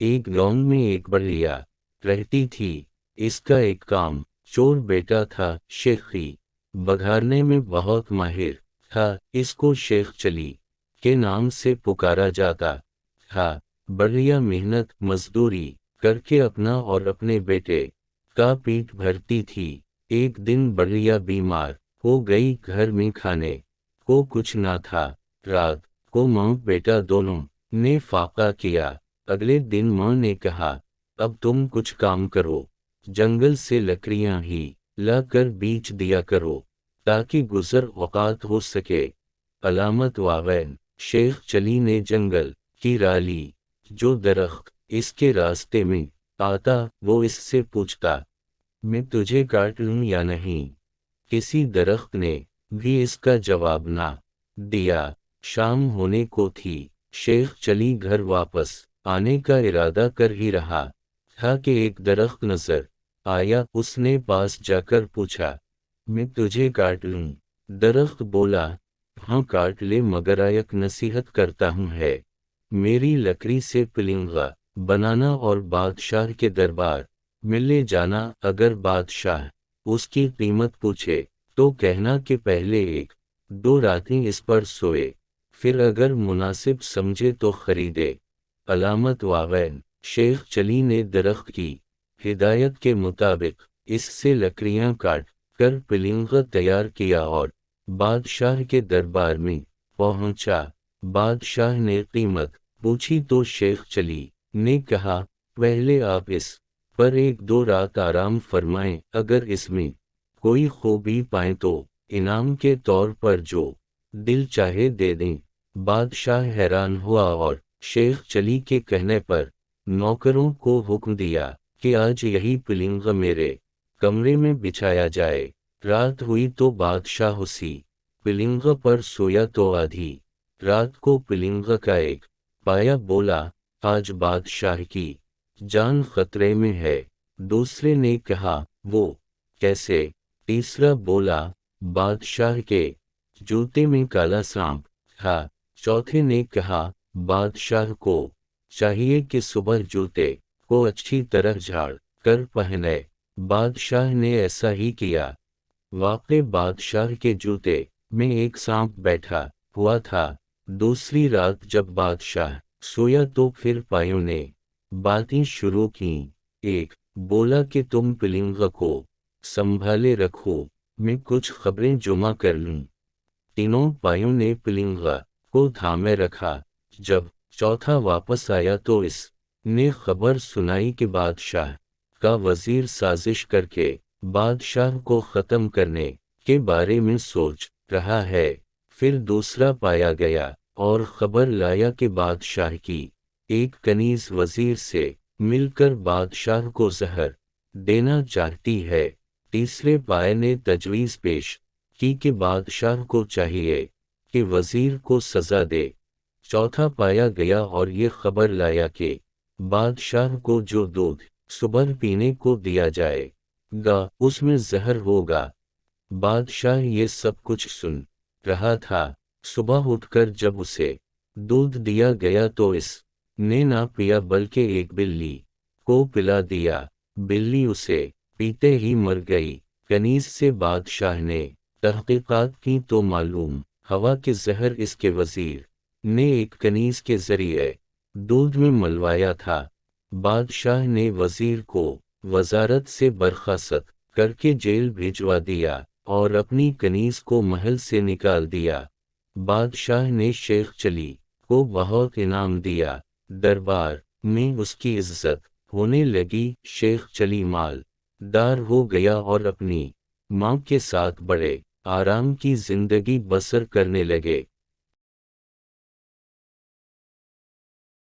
ایک गांव में एक बढ़िया रहती थी। इसका एक काम चोर बेटा था। शेखी बघारने में बहुत माहिर था। इसको शेख चली के नाम से पुकारा जाता था। बढ़िया मेहनत मजदूरी करके अपना और अपने बेटे का पेट भरती थी। एक दिन बढ़िया बीमार हो गई। घर में खाने को कुछ ना था। रात को माँ बेटा दोनों ने फाका किया। अगले दिन माँ ने कहा, अब तुम कुछ काम करो, जंगल से लकड़ियां ही ला कर बेच दिया करो ताकि गुजर औकात हो सके। अलामत वावैन शेख चली ने जंगल की राली। जो दरख्त इसके रास्ते में आता वो इससे पूछता, मैं तुझे काट लूं या नहीं। किसी दरख्त ने भी इसका जवाब ना दिया। शाम होने को थी। शेख चली घर वापस आने का इरादा कर ही रहा था कि एक दरख्त नजर आया। उसने पास जाकर पूछा, मैं तुझे काट लूं? दरख्त बोला, हाँ काट ले, मगर एक नसीहत करता हूँ है। मेरी लकड़ी से पिलिंगा बनाना और बादशाह के दरबार में ले जाना। अगर बादशाह उसकी कीमत पूछे तो कहना कि पहले एक दो रातें इस पर सोए, फिर अगर मुनासिब समझे तो खरीदे। अलामत वागैन शेख चली ने दरख्त की हिदायत के मुताबिक इससे लकड़ियां काट कर पिलिंगा तैयार किया और बादशाह के दरबार में पहुंचा। बादशाह ने कीमत पूछी तो शेख चली ने कहा, पहले आप इस पर एक दो रात आराम फरमाएं। अगर इसमें कोई खूबी पाएं तो इनाम के तौर पर जो दिल चाहे दे दें। बादशाह हैरान हुआ और शेख चली के कहने पर नौकरों को हुक्म दिया कि आज यही पिलिंगा मेरे कमरे में बिछाया जाए। रात हुई तो बादशाह उसी पिलिंगा पर सोया तो आधी रात को पिलिंगा का एक पाया बोला, आज बादशाह की जान खतरे में है। दूसरे ने कहा, वो कैसे? तीसरा बोला, बादशाह के जूते में काला सांप था। चौथे ने कहा, बादशाह को चाहिए कि सुबह जूते को अच्छी तरह झाड़ कर पहने। बादशाह ने ऐसा ही किया। वाकई बादशाह के जूते में एक सांप बैठा हुआ था। दूसरी रात जब बादशाह सोया तो फिर पायों ने बातें शुरू की। एक बोला कि तुम पिलिंगा को संभाले रखो, मैं कुछ खबरें जमा कर लूं। तीनों पायों ने पिलिंगा को थामे रखा। जब चौथा वापस आया तो इस ने खबर सुनाई कि बादशाह का वजीर साजिश करके बादशाह को खत्म करने के बारे में सोच रहा है। फिर दूसरा पाया गया और खबर लाया कि बादशाह की एक कनीज वजीर से मिलकर बादशाह को जहर देना चाहती है। तीसरे पाये ने तजवीज़ पेश की कि बादशाह को चाहिए कि वजीर को सजा दे। चौथा पाया गया और ये खबर लाया कि बादशाह को जो दूध सुबह पीने को दिया जाएगा उसमें जहर होगा। बादशाह ये सब कुछ सुन रहा था। सुबह उठकर जब उसे दूध दिया गया तो इस ने ना पिया बल्कि एक बिल्ली को पिला दिया। बिल्ली उसे पीते ही मर गई। कनीज से बादशाह ने तहकीकात की तो मालूम हवा के जहर इसके वजीर ने एक कनीज के जरिए दूध में मलवाया था। बादशाह ने वजीर को वजारत से बर्खास्त करके जेल भिजवा दिया और अपनी कनीज को महल से निकाल दिया। बादशाह ने शेख चली को बहुत इनाम दिया। दरबार में उसकी इज्जत होने लगी। शेख चली मालदार हो गया और अपनी माँ के साथ बड़े आराम की जिंदगी बसर करने लगे।